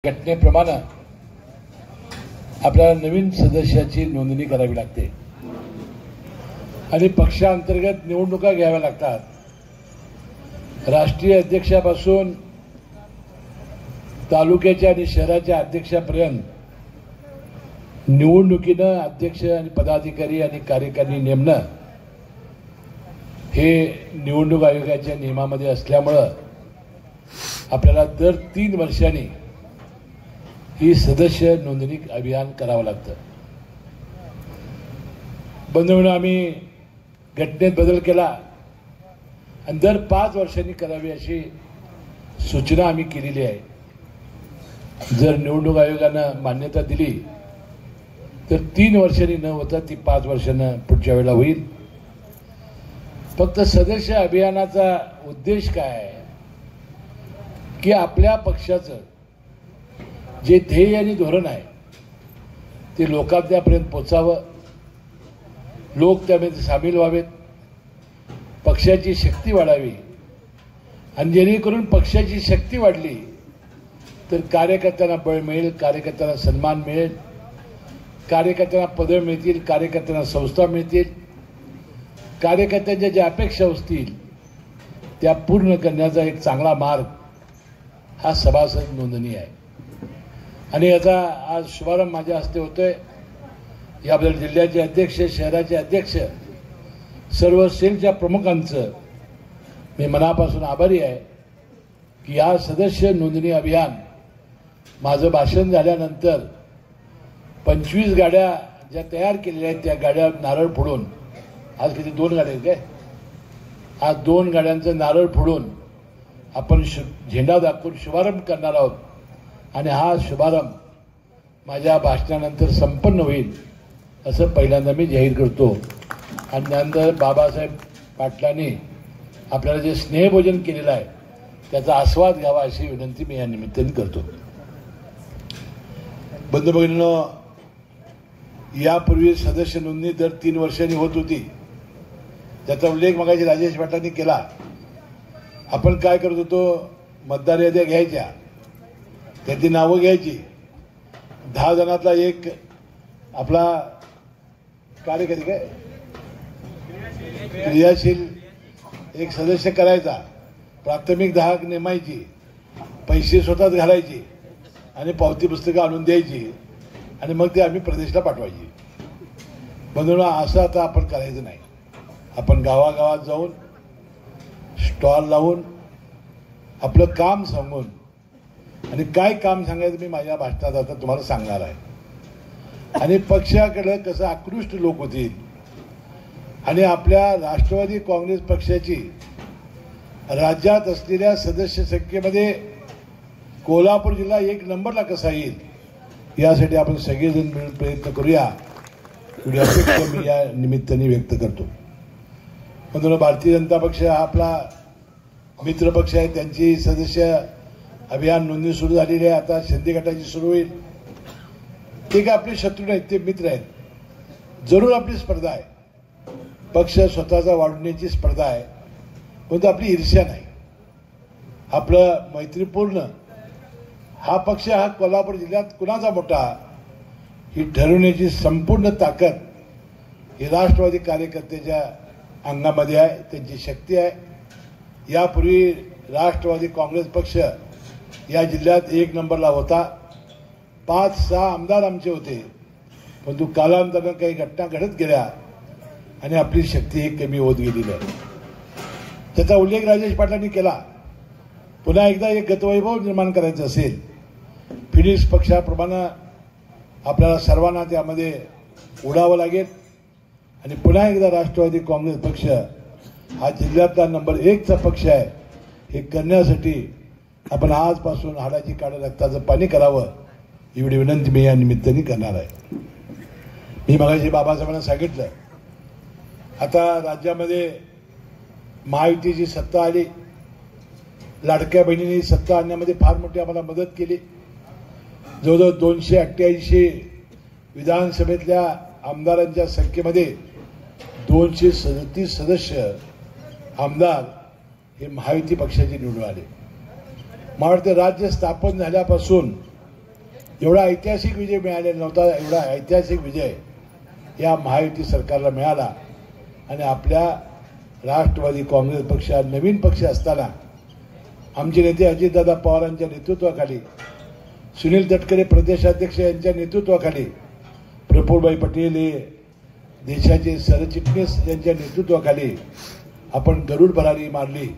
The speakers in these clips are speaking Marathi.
घटनेप्रमाणे आपल्याला नवीन सदस्याची नोंदणी करावी लागते आणि पक्षांतर्गत निवडणुका घ्याव्या लागतात। राष्ट्रीय अध्यक्षापासून तालुक्याच्या आणि शहराच्या अध्यक्षापर्यंत निवडणुकीनं अध्यक्ष आणि पदाधिकारी आणि कार्यकारिणी नेमणं हे निवडणूक आयोगाच्या नियमामध्ये असल्यामुळे आपल्याला दर 3 वर्षांनी ही सदस्य नोंदणी अभियान करावं लागतं। बंधूंनो, आम्ही घटनेत बदल केला आणि दर 5 वर्षांनी करावी अशी सूचना आम्ही केलेली आहे। जर निवडणूक आयोगानं मान्यता दिली तर 3 वर्षांनी न होता ती 5 वर्षांनं पुढच्या वेळेला होईल। फक्त सदस्य अभियानाचा उद्देश काय आहे की आपल्या पक्षाचं जे ध्येय आणि धोरण आहे ते लोकांपर्यंत पोचावं, लोक त्यामध्ये सामील व्हावेत, पक्षाची शक्ती वाढावी आणि जेणेकरून पक्षाची शक्ती वाढली तर कार्यकर्त्यांना बळ मिळेल, कार्यकर्त्यांना सन्मान मिळेल, कार्यकर्त्यांना पदं मिळतील, कार्यकर्त्यांना संस्था मिळतील, कार्यकर्त्यांच्या ज्या अपेक्षा असतील त्या पूर्ण करण्याचा एक चांगला मार्ग हा सभासद नोंदणी आहे। आणि याचा आज शुभारंभ माझ्या हस्ते होतोय। याबद्दल जिल्ह्याचे अध्यक्ष, शहराचे अध्यक्ष, सर्व सेलच्या प्रमुखांचं मी मनापासून आभारी आहे की या सदस्य नोंदणी अभियान माझं भाषण झाल्यानंतर 25 गाड्या ज्या तयार केलेल्या आहेत त्या गाड्या नारळ फोडून, आज किती 2 गाड्या आहेत काय, आज 2 गाड्यांचं नारळ फोडून आपण झेंडा दाखवून शुभारंभ करणार आहोत आणि हा शुभारंभ माझ्या भाषणानंतर संपन्न होईल असं पहिल्यांदा मी जाहीर करतो। आणि त्यानंतर बाबासाहेब पाटलांनी आपल्याला जे स्नेहभोजन केलेलं आहे त्याचा आस्वाद घ्यावा अशी विनंती मी या निमित्ताने करतो। बंधू भगिनींनो, यापूर्वी सदस्य नोंदणी दर 3 वर्षांनी होत होती, त्याचा उल्लेख मगाशी राजेश पाटलांनी केला। आपण काय करत होतो, मतदार याद्या घ्यायच्या, त्याची नावं घ्यायची, 10 जणातला एक आपला कार्यकारी काय क्रियाशील एक सदस्य करायचा, प्राथमिक 10 नेमायची, पैसे स्वतःच घालायचे आणि पावती पुस्तकं आणून द्यायची आणि मग ते आम्ही प्रदेशला पाठवायची। बंधूंनो, असं आता आपण करायचं नाही। आपण गावागावात जाऊन स्टॉल लावून आपलं काम सांगून, आणि काय काम सांगायचं मी माझ्या भाषणात आता तुम्हाला सांगणार आहे। आणि पक्षाकडे कसं आकृष्ट लोक होतील आणि आपल्या राष्ट्रवादी काँग्रेस पक्षाची राज्यात असलेल्या सदस्य संख्येमध्ये कोल्हापूर जिल्हा 1 नंबरला कसा येईल यासाठी आपण सगळेजण मिळून प्रयत्न करूया एवढी अपेक्षा मी या निमित्ताने व्यक्त करतो। म्हणून भारतीय जनता पक्ष हा आपला मित्र पक्ष आहे, त्यांची सदस्य अभियान नोंदणी सुरू झालेली आहे। आता शिंदे गटाची सुरू होईल। ते काय आपले शत्रू नाहीत, ते मित्र आहेत। जरूर आपली स्पर्धा आहे, पक्ष स्वतःचा वाढवण्याची स्पर्धा आहे, परंतु आपली ईर्ष्या नाही। आपलं मैत्रीपूर्ण हा पक्ष हा कोल्हापूर जिल्ह्यात कुणाचा मोठा ही ठरवण्याची संपूर्ण ताकद ही राष्ट्रवादी कार्यकर्त्याच्या अंगामध्ये आहे, त्यांची शक्ती आहे। यापूर्वी राष्ट्रवादी काँग्रेस पक्ष या जिल्ह्यात 1 नंबरला होता, 5-6 आमदार आमचे होते, परंतु कालांतरानं काही घटना घडत गेल्या आणि आपली शक्ती ही कमी होत गेलेली आहे। त्याचा उल्लेख राजेश पाटलांनी केला। पुन्हा एकदा एक गतवैभव निर्माण करायचं असेल, फिनिक्स पक्षाप्रमाणे आपल्याला सर्वांना त्यामध्ये उडावं लागेल आणि पुन्हा एकदा राष्ट्रवादी काँग्रेस पक्ष हा जिल्ह्यातला नंबर 1चा पक्ष आहे हे करण्यासाठी आपण आजपासून हाडाची काढ रक्ताचं पाणी करावं एवढी विनंती मी या निमित्ताने करणार आहे। मी मगाशी बाबासाहेबांना सांगितलं, आता राज्यामध्ये महायुतीची सत्ता आली, लाडक्या बहिणींनी सत्ता आणण्यामध्ये फार मोठी आम्हाला मदत केली। जवळजवळ 288 विधानसभेतल्या आमदारांच्या संख्येमध्ये 237 सदस्य आमदार हे महायुती पक्षाचे निवडून आले। मला वाटतं राज्य स्थापन झाल्यापासून एवढा ऐतिहासिक विजय मिळालेला नव्हता. एवढा ऐतिहासिक विजय या महायुती सरकारला मिळाला. आणि आपल्या राष्ट्रवादी काँग्रेस पक्ष नवीन पक्ष असताना आमचे नेते अजितदादा पवारांच्या नेतृत्वाखाली, सुनील तटकरे प्रदेशाध्यक्ष यांच्या नेतृत्वाखाली, प्रफुल्लभाई पटेल हे देशाचे सरचिटणीस यांच्या नेतृत्वाखाली आपण गरुड भरारी मारली.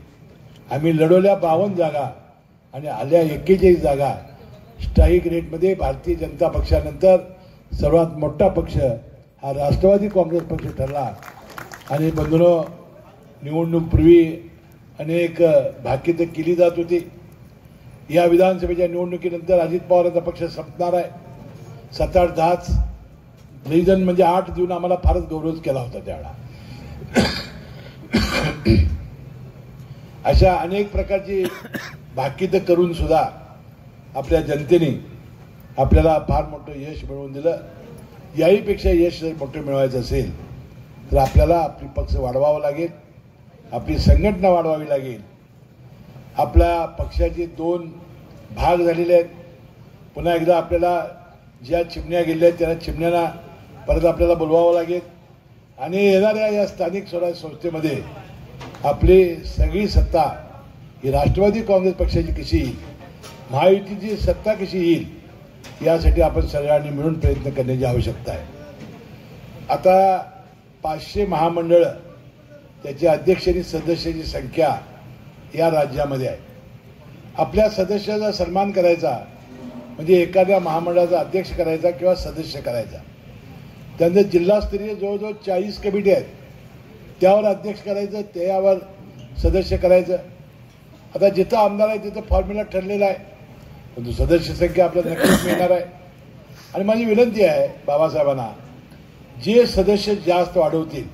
आम्ही लढवल्या 52 जागा आणि आल्या 41 जागा. स्ट्राईक रेटमध्ये भारतीय जनता पक्षानंतर सर्वात मोठा पक्ष हा राष्ट्रवादी काँग्रेस पक्ष ठरला. आणि बंधूंनो, निवडणूकपूर्वी अनेक भाकीतं केली जात होती. या विधानसभेच्या निवडणुकीनंतर अजित पवारांचा पक्ष संपणार आहे. 7-8 10 जण म्हणजे 8 देऊन आम्हाला फारच गौरव केला होता त्यावेळा. अशा अनेक प्रकारची भाकीतं करून सुद्धा आपल्या जनतेने आपल्याला फार मोठं यश मिळवून दिलं. याहीपेक्षा यश मोठं मिळवायचं असेल तर आपल्याला आपली पक्ष वाढवावा लागेल, आपली संघटना वाढवावी लागेल. आपल्या पक्षाचे 2 भाग झालेले आहेत. पुन्हा एकदा आपल्याला ज्या चिमण्या गेल्या आहेत त्या चिमण्यांना परत आपल्याला बोलवावं लागेल. आणि येणाऱ्या या स्थानिक स्वराज्य संस्थेमध्ये आपली सगळी सत्ता ही राष्ट्रवादी काँग्रेस पक्षाची कशी येईल, महायुतीची सत्ता कशी येईल, यासाठी आपण सगळ्यांनी मिळून प्रयत्न करण्याची आवश्यकता आहे. आता 500 महामंडळ, त्याचे अध्यक्ष आणि सदस्याची संख्या या राज्यामध्ये आहे. आपल्या सदस्याचा सन्मान करायचा म्हणजे एखाद्या महामंडळाचा अध्यक्ष करायचा किंवा सदस्य करायचा. त्यानंतर जिल्हास्तरीय जवळजवळ 40 कमिटी आहेत, त्यावर अध्यक्ष करायचं, त्यावर सदस्य करायचं. आता जिथं आमदार आहे तिथं फॉर्म्युला ठरलेला आहे, परंतु सदस्य संख्या आपल्याला नक्कीच मिळणार आहे. आणि माझी विनंती आहे बाबासाहेबांना, जे सदस्य जास्त वाढवतील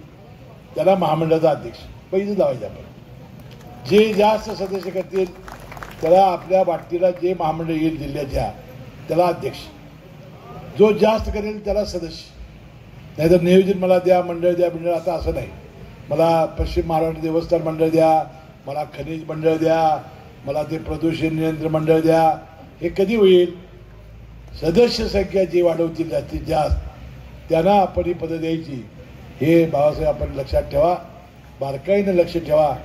त्याला महामंडळाचा अध्यक्ष पैसे लावायचे. आपण जे जास्त सदस्य करतील त्याला आपल्या वाटतीला जे महामंडळ येईल जिल्ह्याच्या त्याला अध्यक्ष, जो जास्त करेल त्याला सदस्य. नाहीतर नियोजन मला द्या, मंडळ द्या, मंडळ. आता असं नाही, मला पश्चिम महाराष्ट्र देवस्थान मंडळ द्या, मला खनिज मंडळ द्या, मला ते प्रदूषण नियंत्रण मंडळ द्या. हे कधी होईल? सदस्य संख्या जी वाढवतील जास्तीत जास्त त्यांना आपण ही पदं द्यायची. हे बाबासाहेब आपण लक्षात ठेवा, बारकाईनं लक्ष ठेवा.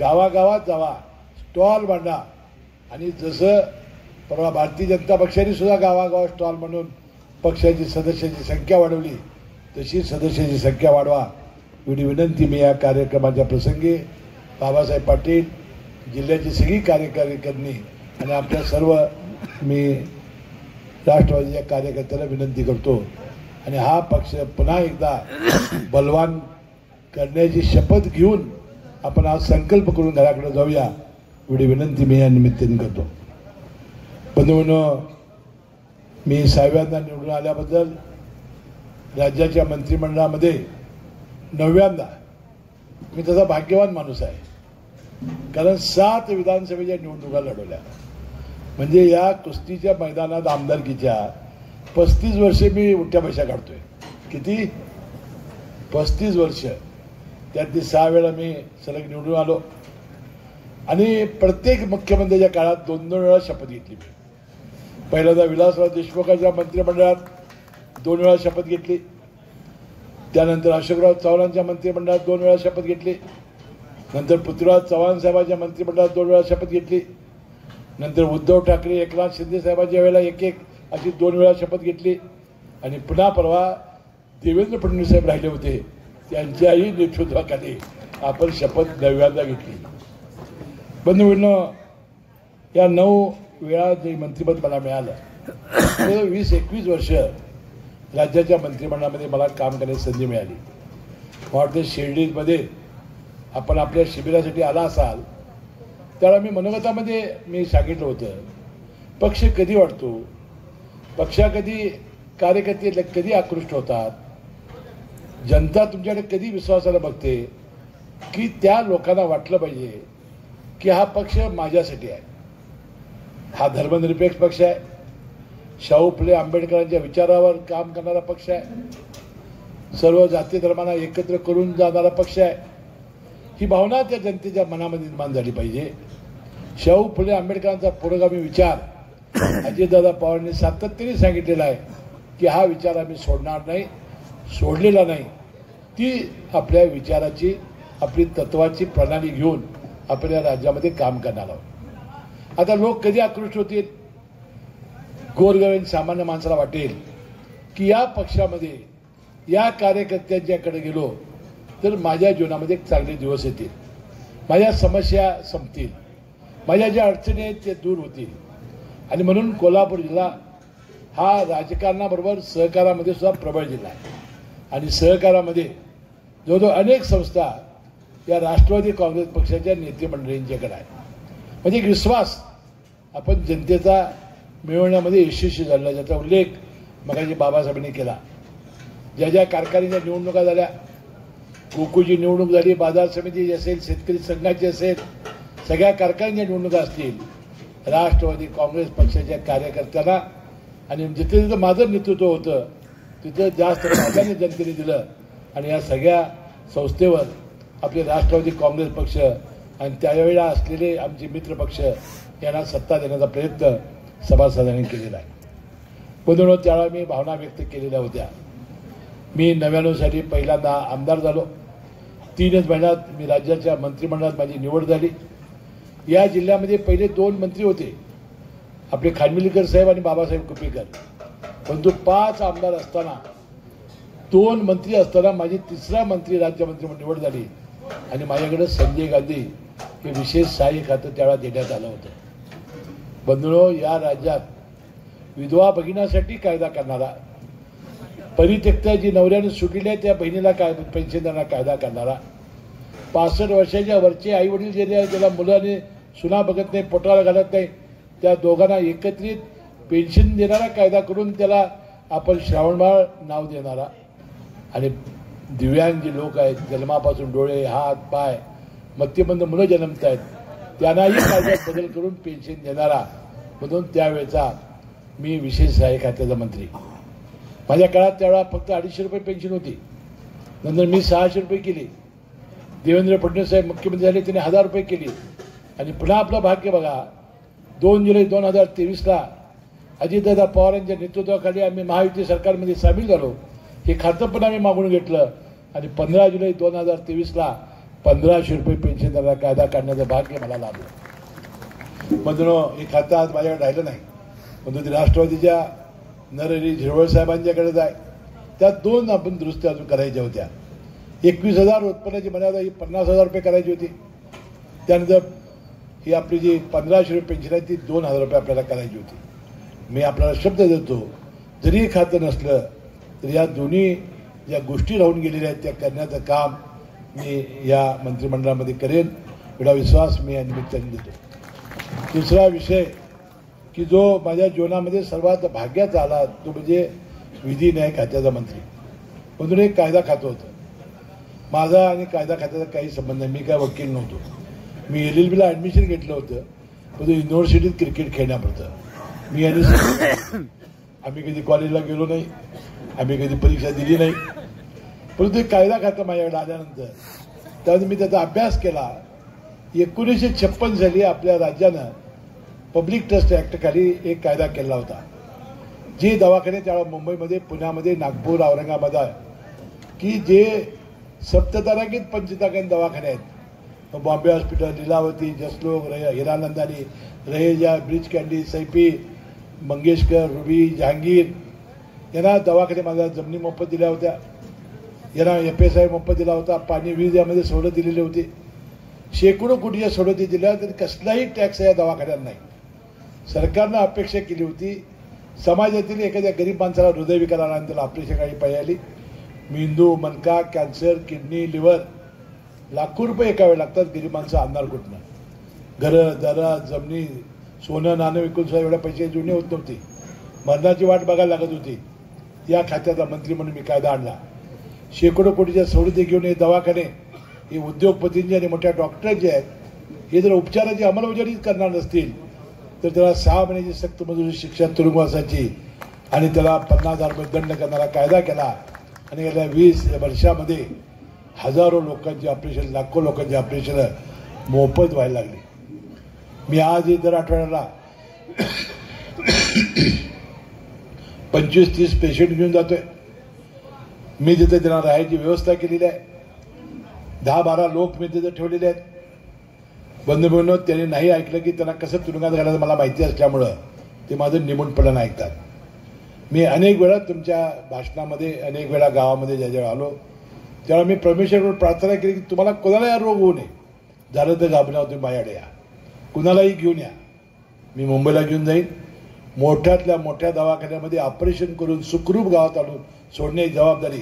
गावागावात जावा, स्टॉल बांधा. आणि जसं परवा भारतीय जनता पक्षाने सुद्धा गावागावात स्टॉल म्हणून पक्षाची सदस्याची संख्या वाढवली, तशी सदस्याची संख्या वाढवा एवढी विनंती मी या कार्यक्रमाच्या प्रसंगी बाबासाहेब पाटील, जिल्ह्याची सगळी कार्यकारिणी आणि आपल्या सर्व मी राष्ट्रवादीच्या कार्यकर्त्याला विनंती करतो. आणि हा पक्ष पुन्हा एकदा बलवान करण्याची शपथ घेऊन आपण आज संकल्प करून घराकडे जाऊया एवढी विनंती मी या निमित्ताने करतो. बंधूंनो, मी 6व्यांदा निवडून आल्याबद्दल राज्याच्या मंत्रिमंडळामध्ये 9व्यांदा मी तसा भाग्यवान माणूस आहे. कारण 7 विधानसभेच्या निवडणुका लढवल्या. म्हणजे या कुस्तीच्या मैदानात आमदारकीच्या 35 वर्षे मी उलट्या पैसा काढतोय. किती? 35 वर्ष. त्यातली 6 वेळा मी सलग निवडून आलो. आणि प्रत्येक मुख्यमंत्र्याच्या काळात 2-2 वेळा शपथ घेतली मी. पहिल्यांदा विलासराव देशमुखांच्या मंत्रिमंडळात 2 वेळा शपथ घेतली. त्यानंतर अशोकराव चव्हाणांच्या मंत्रिमंडळात 2 वेळा शपथ घेतली. नंतर पृथ्वीराज चव्हाण साहेबांच्या मंत्रिमंडळात 2 वेळा शपथ घेतली. नंतर उद्धव ठाकरे, एकनाथ शिंदे साहेबांच्या वेळेला 1-1 अशी 2 वेळा शपथ घेतली. आणि पुन्हा परवा देवेंद्र फडणवीस साहेब राहिले होते, त्यांच्याही नेतृत्वाखाली आपण शपथ 9व्यांदा घेतली. बंधूंनो, या 9 वेळा जे मंत्रिपद मला मिळालं, 20-21 वर्ष राज्याच्या मंत्रिमंडळामध्ये मला काम करण्याची संधी मिळाली. मला वाटतं शिर्डीमध्ये आपण आपल्या शिबिरासाठी आला असाल त्यावेळेला मी मनोगतामध्ये मी सांगितलं होतं, पक्ष कधी वाढतो, पक्षा कधी कार्यकर्ते कधी आकृष्ट होतात, जनता तुमच्याकडे कधी विश्वासाला बघते की त्या लोकांना वाटलं पाहिजे की हा पक्ष माझ्यासाठी आहे, हा धर्मनिरपेक्ष पक्ष आहे, शाहू फुले आंबेडकरांच्या विचारावर काम करणारा पक्ष आहे, सर्व जाती धर्मांना एकत्र करून जाणारा पक्ष आहे. ही भावना त्या जनतेच्या मनामध्ये निर्माण झाली पाहिजे. शाहू फुले आंबेडकरांचा पुरोगामी विचार अजितदादा पवारांनी सातत्याने सांगितलेलं आहे की हा विचार आम्ही सोडणार नाही, सोडलेला नाही. ती आपल्या विचाराची, आपली तत्वाची प्रणाली घेऊन आपल्या राज्यामध्ये काम करणार आहोत. आता लोक कधी आकृष्ट होतील? गोरगरीब सामान्य माणसाला वाटेल की या पक्षामध्ये, या कार्यकर्त्यांच्याकडे गेलो तर माझ्या जीवनामध्ये चांगले दिवस येतील, माझ्या समस्या संपतील, माझ्या ज्या अडचणी आहेत ते दूर होतील. आणि म्हणून कोल्हापूर जिल्हा हा राजकारणाबरोबर सहकारामध्ये सुद्धा प्रबळ जिल्हा आहे. आणि सहकारामध्ये जवळजवळ अनेक संस्था या राष्ट्रवादी काँग्रेस पक्षाच्या नेते मंडळींच्याकडे आहे. म्हणजे एक विश्वास आपण जनतेचा मिळवण्यामध्ये यशस्वी झाला, ज्याचा उल्लेख मगाशी बाबासाहेबांनी केला. ज्या ज्या कारखान्याच्या निवडणुका झाल्या, गोकुळची निवडणूक झाली, बाजार समितीची असेल, शेतकरी संघाची असेल, सगळ्या कारखान्याच्या निवडणुका असतील, राष्ट्रवादी काँग्रेस पक्षाच्या कार्यकर्त्यांना आणि जिथे जिथं माझं नेतृत्व होतं तिथं जास्त प्राधान्य जनतेने दिलं. आणि या सगळ्या संस्थेवर आपले राष्ट्रवादी काँग्रेस पक्ष आणि त्यावेळेला असलेले आमचे मित्रपक्ष यांना सत्ता देण्याचा प्रयत्न सभासदांनी केलेला आहे. म्हणून त्यावेळेला मी भावना व्यक्त केलेल्या होत्या. मी 99 साली पहिल्यांदा आमदार झालो. 3च महिन्यात मी राज्याच्या मंत्रिमंडळात माझी निवड झाली. या जिल्ह्यामध्ये पहिले 2 मंत्री होते, आपले खानविलकर साहेब आणि बाबासाहेब कुपेकर. परंतु 5 आमदार असताना, 2 मंत्री असताना माझी 3रा मंत्री राज्यमंत्री म्हणून निवड झाली. आणि माझ्याकडे संजय गांधी हे विशेष सहाय्य खातं त्यावेळा देण्यात आलं होतं. बंधूंनो, या राज्यात विधवा भगिनीसाठी कायदा करणारा, परित्यक्ता जी नवऱ्याने सुटलेल्या त्या बहिणीला पेन्शन देणारा कायदा करणारा, 65 वर्षाच्या वरचे आई वडील जे ज्याला मुलाने सुना बघत नाही, पोटाला घालत नाही, त्या दोघांना एकत्रित पेन्शन देणारा कायदा करून त्याला आपण श्रावणबाळ नाव देणारा, आणि दिव्यांग जे लोक आहेत, जन्मापासून डोळे, हात, पाय, मतिमंद मुलं जन्मत आहेत, त्यांनाही कायद्यात बदल करून पेन्शन देणारा. म्हणून त्यावेळेचा मी विशेष सहाय्य खात्याचा मंत्री. माझ्या काळात त्यावेळा फक्त 250 रुपये पेन्शन होती. नंतर मी 600 रुपये केली. देवेंद्र फडणवीस साहेब मुख्यमंत्री झाले, त्यांनी 1000 रुपये केली. आणि पुन्हा आपलं भाग्य बघा, 2 जुलै 2023ला अजितदादा पवारांच्या नेतृत्वाखाली आम्ही महायुती सरकारमध्ये सामील झालो. हे खातं पण आम्ही मागून घेतलं आणि 15 जुलै 2023ला 1500 रुपये पेन्शन देणारा कायदा काढण्याचं भाग्य मला लाभलं. म्हणून हे खातं आज माझ्याकडे राहिलं नाही. म्हणून ते राष्ट्रवादीच्या नरहरी झिरवळ साहेबांच्याकडे जाय. त्या 2 आपण दुरुस्त्या अजून करायच्या होत्या. 21,000 उत्पन्नाची मर्यादा ही 50,000 रुपये करायची होती. त्यानंतर ही आपली जी 1500 रुपये पेन्शन आहे ती 2,000 रुपये आपल्याला करायची होती. मी आपल्याला शब्द देतो, जरी खातं नसलं तर या दोन्ही ज्या गोष्टी राहून गेलेल्या आहेत त्या करण्याचं काम मी या मंत्रिमंडळामध्ये करेन, एवढा विश्वास मी या निमित्ताने देतो. दुसरा विषय की जो माझ्या जीवनामध्ये सर्वात भाग्याचा आला तो म्हणजे विधी न्याय खात्याचा मंत्री. म्हणून एक कायदा खातं होतं. माझा आणि कायदा खात्याचा काही संबंध नाही. मी काय वकील नव्हतो. मी LLBला ॲडमिशन घेतलं होतं, पण युनिव्हर्सिटीत क्रिकेट खेळण्यापुरतं. मी आणि आम्ही कधी कॉलेजला गेलो नाही, आम्ही कधी परीक्षा दिली नाही. परंतु कायदा खातं माझ्याकडे आल्यानंतर त्यानंतर मी त्याचा अभ्यास केला. 1956 साली आपल्या राज्यानं पब्लिक ट्रस्ट ॲक्टखाली एक कायदा केला होता. जे दवाखाने त्यावेळेला मुंबईमध्ये, पुण्यामध्ये, नागपूर, औरंगाबाद की जे सप्ततारांकित पंचतारांकित दवाखाने आहेत, बॉम्बे हॉस्पिटल, लीलावती, जसलोक, हिरानंदानी, रहेजा, ब्रिज कँडी, सैफी, मंगेशकर, रुबी, जहांगीर यांना दवाखाने माझ्या जमिनी मोफत दिल्या होत्या. यांना FSI मोफत दिला होता. पाणी, वीज यामध्ये सवलत दिलेली होती. शेकडो कोटीच्या सवलती दिल्या, तरी कसलाही टॅक्स या दवाखान्यात नाही. सरकारनं अपेक्षा केली होती समाजातील एखाद्या गरीब माणसाला हृदयविकार आला आणि त्याला ऑपरेशन काही पाहिजे आली, मेंदू, मनका, कॅन्सर, किडनी, लिव्हर, लाखो रुपये एका वेळ लागतात. गरीब माणसं आणणार कुठनं? घरं, दारं, जमिनी, सोनं नाणं विकून सुद्धा एवढ्या पैसे जुने होत नव्हती. मरणाची वाट बघायला लागत होती. या खात्याचा मंत्री म्हणून मी कायदा आणला. शेकडो कोटीच्या सवलती घेऊन हे दवाखाने, हे उद्योगपतींचे आणि मोठ्या डॉक्टर जे आहेत, हे जर उपचाराची अंमलबजावणी करणार नसतील तर त्याला 6 महिन्याची सक्त मजुरी शिक्षा, तुरुंगवासाची आणि त्याला 50,000 रुपये दंड करणारा कायदा केला. आणि गेल्या 20 वर्षामध्ये हजारो लोकांची ऑपरेशन, लाखो लोकांची ऑपरेशन मोफत व्हायला लागली. मी आज दर आठवड्याला 25-30 पेशंट घेऊन जातोय. मी तिथे त्यांना राहायची व्यवस्था केलेली आहे. 10-12 लोक मी तिथे ठेवलेले आहेत. बंधू त्यांनी नाही ऐकलं की त्यांना कसं तुरुंगात घालायचं मला माहिती असल्यामुळं ते माझं निमूटपणानं ऐकतात. मी अनेक वेळा तुमच्या भाषणामध्ये अनेक वेळा गावामध्ये ज्या आलो त्यावेळा मी परमेश्वरावर प्रार्थना केली की तुम्हाला कोणाला या रोग होऊ नये. झालं तर घाबरणार तुम्ही माझ्याकडे या, कुणालाही घेऊन या. मी मुंबईला घेऊन जाईन. मोठ्यातल्या मोठ्या दवाखान्यामध्ये ऑपरेशन करून सुखरूप गावात आणून सोडण्याची जबाबदारी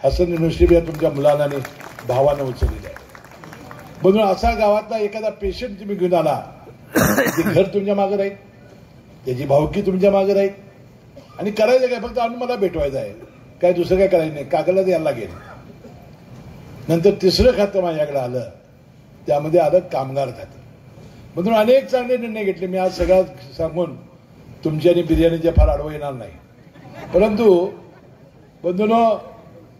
हसन युनिव्हर्सिटी तुमच्या मुलांना आणि भावानं उचललेली आहे. म्हणून असा गावातला एखादा पेशंट तुम्ही घेऊन आला ते घर तुमच्या मागे राहील, त्याची भावकी तुमच्या मागे राहील. आणि करायचं काय फक्त आणून मला भेटवायचं आहे, काय दुसरं काय करायचं नाही. कागदला यायला लागेल. नंतर तिसरं खातं माझ्याकडे आलं, त्यामध्ये आलं कामगार खातं. म्हणून अनेक चांगले निर्णय घेतले. मी आज सगळ्यात सांगून तुमची आणि बिर्याणीच्या फार आडवं येणार नाही. परंतु बंधूंनो,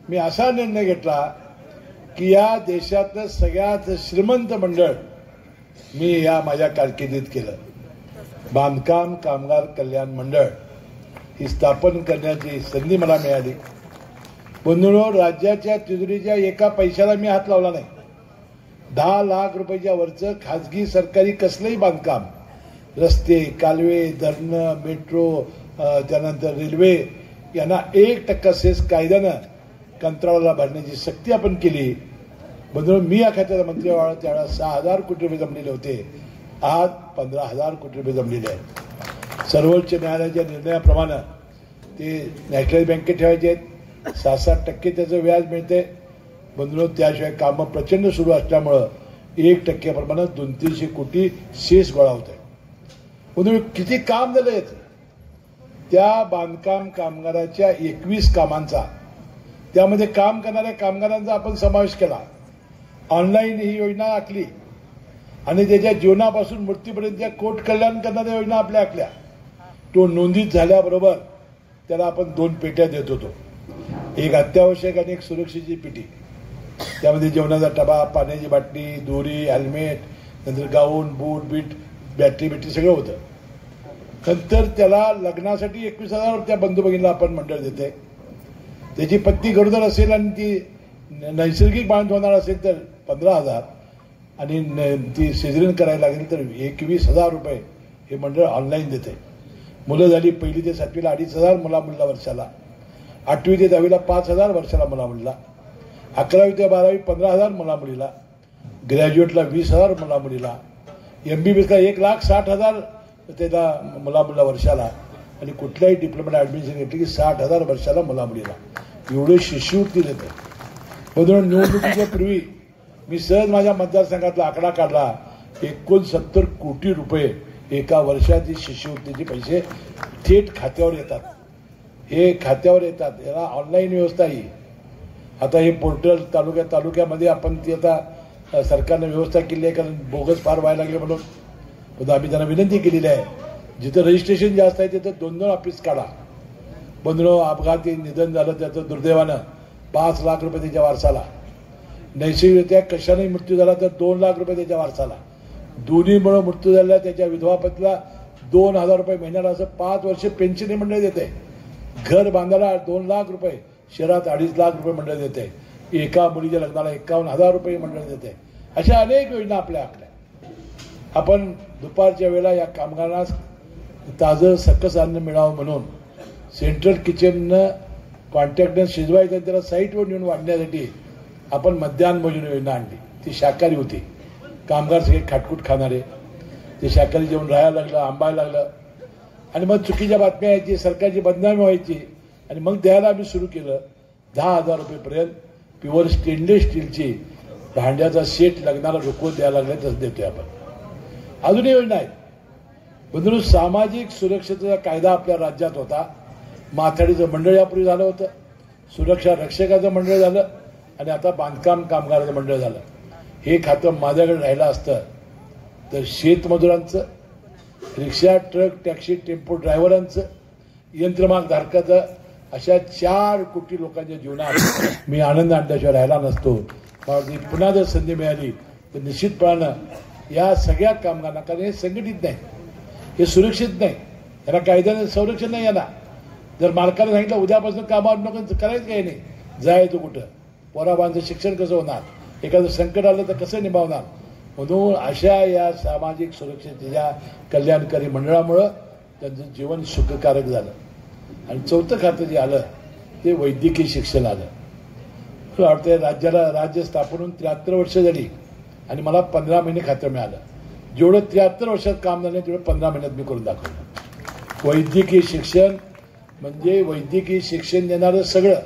मी असा निर्णय घेतला की या देशातलं सगळ्यात श्रीमंत मंडळ मी या माझ्या कारकिर्दीत केलं. बांधकाम कामगार कल्याण मंडळ ही स्थापन करण्याची संधी मला मिळाली. बंधूंनो, राज्याच्या तिजोरीच्या एका पैशाला मी हात लावला नाही. 10 लाख रुपयाच्या वरचं खाजगी सरकारी कसलंही बांधकाम, रस्ते, कालवे, धरणं, मेट्रो, त्यानंतर रेल्वे यांना 1% सेस कायद्यानं कंत्राटाला भरण्याची सक्ती आपण केली. बंधूंनो, मी या खात्याचा मंत्री व्हावा त्यावेळेला 6,000 कोटी रुपये जमलेले होते. आज 15,000 कोटी रुपये जमलेले आहेत. सर्वोच्च न्यायालयाच्या निर्णयाप्रमाणे ते नॅशनल बँकेत ठेवायचे आहेत. 6-7% त्याचं व्याज मिळते. बंधूंनो, त्याशिवाय कामं प्रचंड सुरू असल्यामुळं 1% प्रमाणे 200-300 कोटी शेष गोळा होत आहे. बंधूंनो, किती काम झालं याचं. त्या बांधकाम कामगाराच्या 21 कामांचा, त्यामध्ये काम करणाऱ्या कामगारांचा आपण समावेश केला. ऑनलाईन ही योजना आखली आणि त्याच्या जीवनापासून मृत्यूपर्यंतच्या कोट कल्याण करणाऱ्या योजना आपल्या आखल्या. तो नोंदीत झाल्याबरोबर त्याला आपण 2 पेट्या देत होतो, एक अत्यावश्यक आणि एक सुरक्षेची पेटी. त्यामध्ये जेवणाचा डबा, पाण्याची बाटली, दोरी, हेल्मेट, नंतर गाऊन, बूट बीट, बॅटरी सगळं होतं. नंतर त्याला लग्नासाठी 21,000 त्या बंधू भगिनीला आपण मंडळ देते. त्याची पत्नी गरोदर असेल आणि ती नैसर्गिक बांध होणार असेल तर 15,000 आणि ती सिझेरियन करायला लागेल तर 21,000 रुपये हे मंडळ ऑनलाईन देते. मुलं झाली 1ली ते 7वीला 2,500 मुला मुलीला वर्षाला, 8वी ते 10वीला 5,000 वर्षाला मुला मुलीला, 11वी ते 12वी 15,000 मुला मुलीला, ग्रॅज्युएटला 20,000 मुला मुलीला, MBBSला 1,60,000 त्याला मुला मुलीला वर्षाला, आणि कुठल्याही डिप्लोमाला ऍडमिशन घेतली की 60,000 वर्षाला मुला मुलीला. एवढे शिष्यवृत्ती देते. म्हणून निवडणुकीच्या पूर्वी मी सहज माझ्या मतदारसंघातला आकडा काढला, 69 कोटी रुपये एका वर्षातील शिष्यवृत्तीचे पैसे थेट खात्यावर येतात. हे खात्यावर येतात. याला ऑनलाईन व्यवस्था ही. आता हे पोर्टल तालुक्यामध्ये आपण ती आता सरकारने व्यवस्था केली आहे, कारण बोगस फार व्हायला लागले म्हणून. पण आम्ही त्यांना विनंती केलेली आहे, जिथं रजिस्ट्रेशन जास्त आहे तिथं 2-2 ऑफिस काढा. बंधूंनो, अपघाती निधन झालं त्याचं दुर्दैवानं 5 लाख रुपये त्याच्या वारसाला, नैसर्गिकरित्या कशाने मृत्यू झाला तर 2 लाख रुपये त्याच्या वारसाला, दोन्हीमुळे मृत्यू झालेला त्याच्या विधवा पतीला 2,000 रुपये महिन्याला, असं 5 वर्ष पेन्शन मंडळ देते. घर बांधायला 2 लाख रुपये, शहरात 2.5 लाख रुपये मंडळ देते. एका मुलीच्या लग्नाला 51,000 रुपये मंडळ देते. अशा अनेक योजना आपल्या आखल्या. आपण दुपारच्या वेळेला या कामगारांना ताजं सकस अन्न मिळावं म्हणून सेंट्रल किचननं कॉन्ट्रॅक्टनं शिजवायचं, त्याला साईटवर नेऊन वाढण्यासाठी आपण मध्यान्ह भोजन योजना आणली. ती शाकाहारी होती. कामगार सगळे खाटकूट खाणारे, ते शाकाहारी जेवण राहायला लागलं, आंबायला लागलं, आणि मग चुकीच्या बातम्या यायची, सरकारची बदनामी व्हायची, आणि मग द्यायला आम्ही सुरू केलं. 10,000 रुपयेपर्यंत प्युअर स्टेनलेस स्टीलची भांड्याचा सेट लग्नाला रुकवून द्यायला लागला, तसं देतोय आपण. अजूनही योजना आहेत. बंधूंनो, सामाजिक सुरक्षेचा कायदा आपल्या राज्यात होता. माथाडीचं मंडळ यापूर्वी झालं होतं, सुरक्षा रक्षकाचं मंडळ झालं, आणि आता बांधकाम कामगाराचं मंडळ झालं. हे खातं माझ्याकडे राहिलं असतं तर शेतमजुरांचं, रिक्षा, ट्रक, टॅक्सी, टेम्पो ड्रायव्हरांचं, यंत्रमाग धारकाचं, अशा 4 कोटी लोकांच्या जीवनात मी आनंद आणल्याशिवाय राहिला नसतो. मला पुन्हा जर संधी मिळाली तर निश्चितपणानं या सगळ्या कामगारांना, कारण हे संघटित नाही, हे सुरक्षित नाही, याला कायद्याने संरक्षण नाही याला. जर मालकाला सांगितलं उद्यापासून कामावर नको करायचं काही नाही, जायचं कुठं, पोराबांचं शिक्षण कसं होणार, एखादं संकट आलं तर कसं निभावणार. म्हणून अशा या सामाजिक सुरक्षेच्या कल्याणकारी मंडळामुळं त्यांचं जीवन सुखकारक झालं. आणि चौथं खातं जे आलं ते वैद्यकीय शिक्षण आलं. मला वाटतं राज्याला राज्य स्थापन होऊन 73 वर्ष झाली आणि मला 15 महिने खातं मिळालं. जेवढं 73 वर्षात काम झालं तेवढं 15 महिन्यात मी करून दाखवलं. वैद्यकीय शिक्षण म्हणजे वैद्यकीय शिक्षण देणारं सगळं,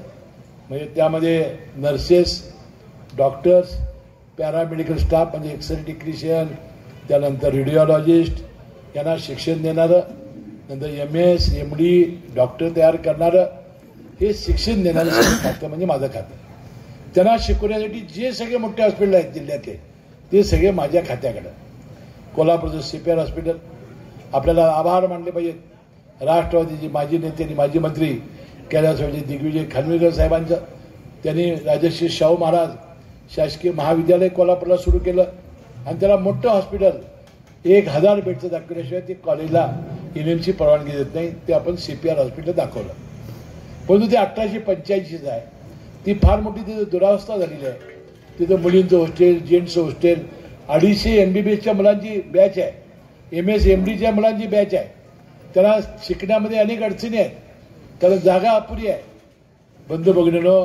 म्हणजे त्यामध्ये नर्सेस, डॉक्टर्स, पॅरामेडिकल स्टाफ म्हणजे एक्सरे टेक्निशियन, त्यानंतर रेडिओलॉजिस्ट यांना शिक्षण देणारं, नंतर MS, MD डॉक्टर तयार करणारं, हे शिक्षण देणारं खातं म्हणजे माझं खातं. त्यांना शिकवण्यासाठी जे सगळे मोठे हॉस्पिटल आहेत जिल्ह्यातले ते सगळे माझ्या खात्याकडं. कोल्हापूरचं CPR हॉस्पिटल, आपल्याला आभार मानले पाहिजेत राष्ट्रवादीचे माजी नेते आणि माजी मंत्री कैलासवासी दिग्विजय खानविलकर साहेबांचं. त्यांनी राजश्री शाहू महाराज शासकीय महाविद्यालय कोल्हापूरला सुरू केलं आणि त्याला मोठं हॉस्पिटल 1000 बेडचं दाखवल्याशिवाय ते कॉलेजला NMC परवानगी देत नाही. ते आपण CPR हॉस्पिटल दाखवलं. परंतु ते 1885च आहे. ती फार मोठी तिथं दुरावस्था झालेली आहे. तिथं मुलींचं हॉस्टेल, जेंट्सचं हॉस्टेल, 250 MBBSच्या मुलांची बॅच आहे, MS MDच्या मुलांची बॅच आहे. त्यांना शिकण्यामध्ये अनेक अडचणी आहेत, कारण जागा अपुरी आहे. बंधू भगिनींनो,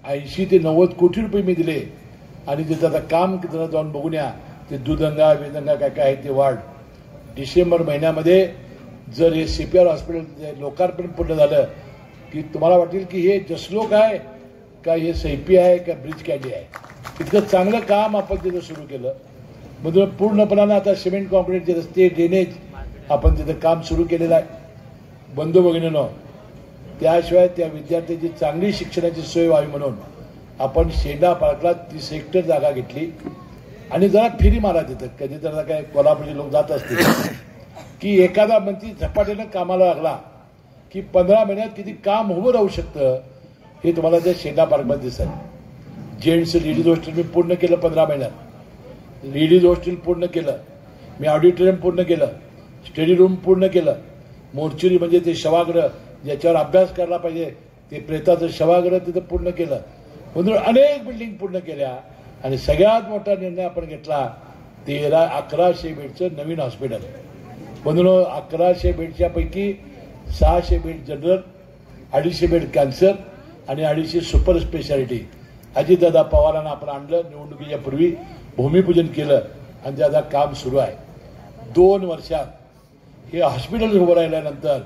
80 ते 90 कोटी रुपये मी दिले आणि तिथं आता काम जरा जाऊन बघून या. ते दुधंगा वेदंगा काय काय आहे ते वाढ. डिसेंबर महिन्यामध्ये जर हे CPR हॉस्पिटल लोकार्पण पूर्ण झालं की तुम्हाला वाटेल की हे जसलोक आहे का हे सैपी आहे का ब्रिज कॅडी आहे. इतकं चांगलं काम आपण तिथं सुरू केलं. म्हणजे पूर्णपणानं आता सिमेंट कॉन्क्रीटचे रस्ते, ड्रेनेज आपण तिथं काम सुरू केलेलं आहे. बंधू भगिनींनो, त्याशिवाय त्या विद्यार्थ्यांची चांगली शिक्षणाची सोय व्हावी म्हणून आपण शेंडा पार्कला 30 हेक्टर जागा घेतली आणि जरा फेरी मारा तिथं. कधी तर काय कोल्हापूरचे लोक जात असतील की एखादा मंत्री झपाट्यानं कामाला लागला की 15 महिन्यात किती काम उभं राहू शकतं हे तुम्हाला त्या शेंडा पार्कमध्ये दिसेल. जेंट्स लेडीज हॉस्टेल मी पूर्ण केलं 15 महिन्यात. लेडीज हॉस्टेल पूर्ण केलं मी, ऑडिटोरियम पूर्ण केलं, स्टडी रूम पूर्ण केलं, मोर्चरी म्हणजे ते शवागृह ज्याच्यावर अभ्यास करायला पाहिजे ते प्रेताचं शवागृह तिथं पूर्ण केलं. म्हणून अनेक बिल्डिंग पूर्ण केल्या आणि सगळ्यात मोठा निर्णय आपण घेतला 1100 बेडचं नवीन हॉस्पिटल. म्हणून 1100 बेडच्या पैकी 600 बेड जनरल, 250 बेड कॅन्सर आणि 250 सुपर स्पेशालिटी. अजितदादा पवारांना आपण आणलं, निवडणुकीच्या पूर्वी भूमिपूजन केलं आणि त्याचं काम सुरू आहे. 2 वर्षात हे हॉस्पिटल उभं राहिल्यानंतर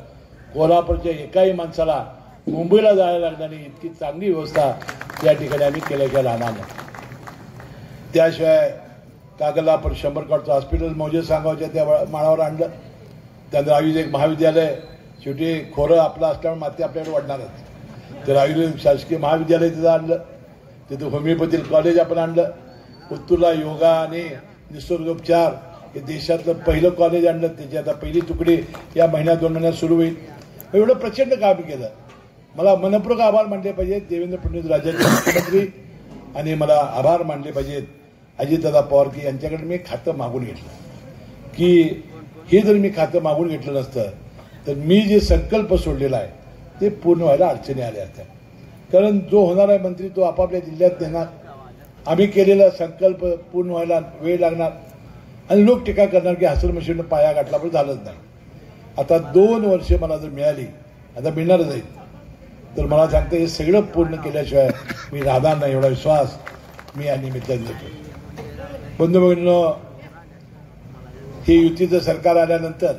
कोल्हापूरच्या एकाही माणसाला मुंबईला जायला लागणार नाही इतकी चांगली व्यवस्था त्या ठिकाणी आम्ही केल्याशिवाय राहणार नाही. त्याशिवाय कागलला आपण 100 कोटीचं हॉस्पिटल मौजे सांगावच्या त्या माळावर आणलं. त्यानंतर आयुर्वेदिक महाविद्यालय, शेवटी खोरं आपलं असल्यामुळे माती आपल्याकडे वाढणारच. तर आयुर्वेदिक शासकीय महाविद्यालय तिथं आणलं. तिथं होमिओपॅथी कॉलेज आपण आणलं. उत्तूरला योगा आणि निसर्गोपचार हे देशातलं पहिलं कॉलेज आणलं. त्याची आता पहिली तुकडी या महिन्यात 2 महिन्यात सुरू होईल. एवढं प्रचंड काम केलं. मला मनपूर्वक आभार मानले पाहिजेत देवेंद्र फडणवीस राज्याचे मुख्यमंत्री आणि मला आभार मानले पाहिजेत अजितदादा पवार की यांच्याकडे मी खातं मागून घेतलं की हे जर मी खातं मागून घेतलं नसतं तर मी जे संकल्प सोडलेला आहे ते पूर्ण व्हायला अडचणी आल्या असत्या. कारण जो होणारा मंत्री तो आपापल्या जिल्ह्यात देणार. आम्ही केलेला संकल्प पूर्ण व्हायला वेळ लागणार आणि लोक टीका करणार की हसल मशीननं पाया गाठला पण झालंच नाही. आता 2 वर्ष मला जर मिळाली, आता मिळणारच आहे, तर मला सांगतं हे सगळं पूर्ण केल्याशिवाय मी राहणार नाही एवढा विश्वास मी या निमित्ताने देतो. बंधू भगिनींनो, हे युतीचं सरकार आल्यानंतर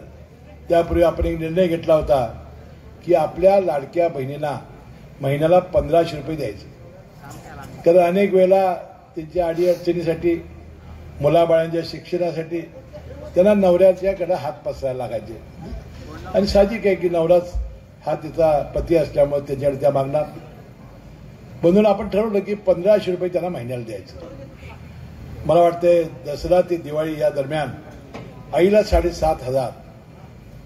त्यापूर्वी आपण एक निर्णय घेतला होता की आपल्या लाडक्या बहिणींना महिन्याला 1500 रुपये द्यायचे. तर अनेक वेळेला त्यांच्या अडीअडचणीसाठी, मुलाबाळांच्या शिक्षणासाठी त्यांना नवऱ्याच्याकडे हात पसरायला लागायचे. आणि साहजिक आहे की नवराच हा तिचा पती असल्यामुळे त्याच्याकडे त्या मागणार. म्हणून आपण ठरवलं की 1500 रुपये त्यांना महिन्याला द्यायचं. मला वाटतंय दसरा ते दिवाळी या दरम्यान आईला 7,500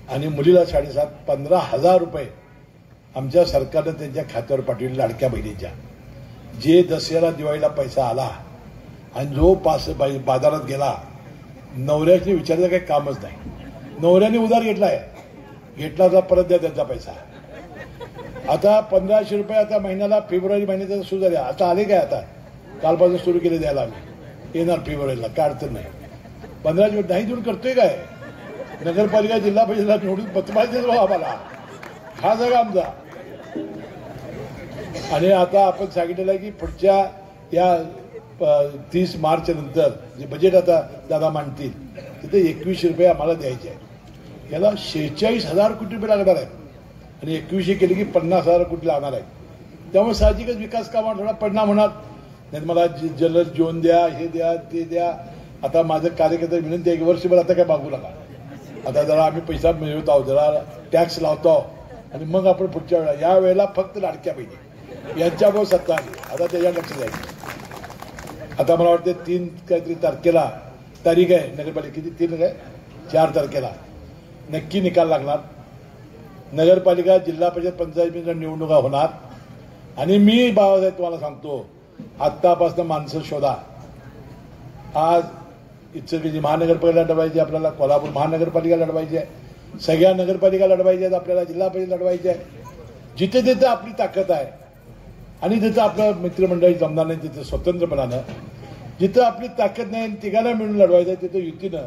आणि मुलीला 7,500, 15,000 रुपये आमच्या सरकारनं त्यांच्या खात्यावर पाठवले लाडक्या बहिणीच्या. जे दसऱ्याला दिवाळीला पैसा आला आणि जो बाजारात गेला, नवऱ्याने विचारायचं काही कामच नाही. नवऱ्याने उधार घेतलाय, घेतला तर परत द्या त्याचा पैसा. आता 1500 रुपये आता महिन्याला फेब्रुवारी महिन्यात सुरू झाले. आता आले काय? आता कालपासून सुरू केले द्यायला आम्ही. येणार फेब्रुवारीला, काय अडचण नाही. 1500 नाही देऊन करतोय काय? नगरपालिका जिल्हा परिषदेला निवडून बदमाश देतो आम्हाला, हा जागा आमचा. आणि आता आपण सांगितलेलं आहे की पुढच्या या 30 मार्च नंतर जे बजेट आता दादा मांडतील तिथे 2100 रुपये आम्हाला द्यायचे आहे. याला 46,000 कोटी रुपये लागणार आहेत आणि 2100 केले की 50,000 कोटी लागणार आहेत. त्यामुळे साहजिकच विकास कामावर थोडा परिणाम होणार. नाही मला जल जीवन द्या, हे द्या, ते द्या. आता माझं कार्यकर्ता विनंती आहे की वर्षभर आता काय मागू नका. आता जरा आम्ही पैसा मिळवत आहोत, जरा टॅक्स लावतो आणि मग आपण पुढच्या वेळेला, या वेळेला फक्त लाडक्या बहिणी यांच्यामुळे सत्ता आली. आता त्याच्या लक्ष द्यायचं. आता मला वाटतं 3 काहीतरी तारखेला तारीख आहे नगरपालिकेची, 3 काय 4 तारखेला नक्की निकाल लागणार. नगरपालिका जिल्हा परिषद पंचायत निवडणुका होणार. आणि मी बाबासाहेब तुम्हाला सांगतो, आत्तापासून माणसं शोधा. आज इचलकरंजी महानगरपालिका लढवायची, आपल्याला कोल्हापूर महानगरपालिका लढवायची आहे, सगळ्या नगरपालिका लढवायच्या आहेत, आपल्याला जिल्हा परिषद लढवायची आहे. जिथे जिथे आपली ताकद आहे आणि जिथं आपलं मित्रमंडळी जमणार नाही तिथं स्वतंत्रपणानं, जिथं आपली ताकद नाही तिघांना मिळून लढवायचं आहे तिथं युतीनं.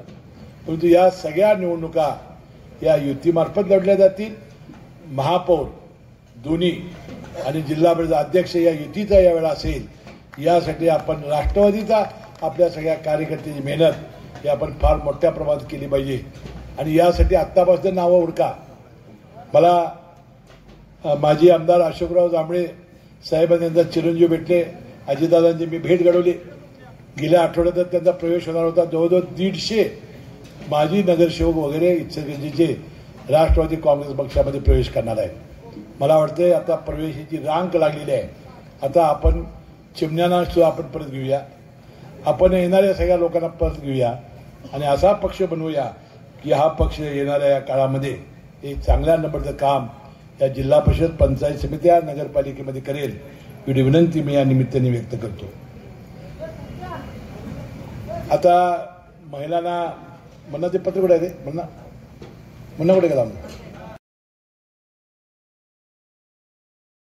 परंतु या सगळ्या निवडणुका या युतीमार्फत लढल्या जातील. महापौर दोन्ही आणि जिल्हा परिषद अध्यक्ष या युतीचा यावेळेला असेल. यासाठी आपण राष्ट्रवादीचा आपल्या सगळ्या कार्यकर्त्याची मेहनत ही आपण फार मोठ्या प्रमाणात केली पाहिजे. आणि यासाठी आत्तापासून नावं हुडका. मला माजी आमदार अशोकराव जांभळे साहेबांनी यांचा चिरंजीव भेटले, अजितदादांची मी भेट घडवली. गेल्या आठवड्यात त्यांचा प्रवेश होणार होता. जवळजवळ 150 माजी नगरसेवक वगैरे इचलकरंजीचे राष्ट्रवादी काँग्रेस पक्षामध्ये प्रवेश करणार आहेत. मला वाटतंय आता प्रवेशाची रांग लागलेली आहे. आता आपण चिमण्यांना सुद्धा आपण परत घेऊया, आपण येणाऱ्या सगळ्या लोकांना परत घेऊया आणि असा पक्ष बनवूया की हा पक्ष येणाऱ्या या काळामध्ये एक चांगल्या नंबरचं काम या जिल्हा परिषद पंचायत समित्या नगरपालिकेमध्ये करेल एवढी विनंती मी या निमित्ताने व्यक्त करतो. आता महिलांना म्हणणं ते पत्र कुठे आहे ते म्हणणं कुठे गेला